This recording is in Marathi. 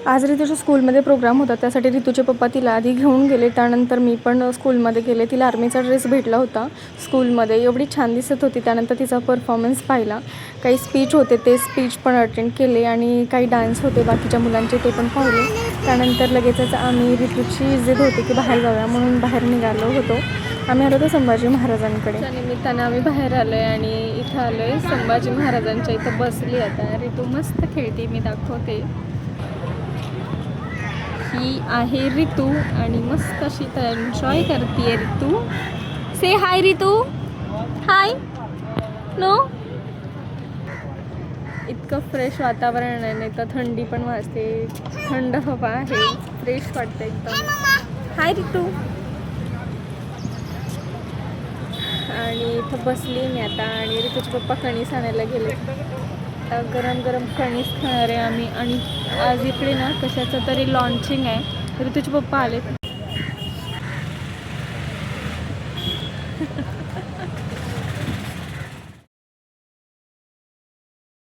आज ऋतूच्या स्कूलमध्ये प्रोग्राम होता, त्यासाठी ऋतूचे पप्पा तिला आधी घेऊन गेले. त्यानंतर मी पण स्कूलमध्ये गेले. तिला आर्मीचा ड्रेस भेटला होता स्कूलमध्ये. एवढी छान दिसत होती. त्यानंतर तिचा परफॉर्मन्स पाहिला. काही स्पीच होते, ते स्पीच पण अटेंड केले आणि काही डान्स होते बाकीच्या मुलांचे, ते पण पाहिले. त्यानंतर लगेचच आम्ही ऋतूची जिद होती की बाहेर जाऊया म्हणून बाहेर निघालो होतो. आम्ही आलो होतो संभाजी महाराजांकडे. त्या निमित्तानं आम्ही बाहेर आलो आहे आणि इथं आलो आहे संभाजी महाराजांच्या इथं बसली. आता ऋतू मस्त खेळते, मी दाखवते. ही आहे ऋतू आणि मस्त अशी तर एन्जॉय करते ऋतू. से हाय ऋतू. हाय. नो. इतकं फ्रेश वातावरण आहे, नाही तर थंडी पण वाजते, थंड हवा आहे, फ्रेश वाटते एकदम. हाय ऋतू. आणि इथं बसली मी आता आणि ऋतूचे पप्पा कणीस आणायला गेले. गरम गरम कणीस खाणार आहे आम्ही. आणि आज इकडे ना कशाचं तरी लॉन्चिंग आहे. ऋतूचे पप्पा आले,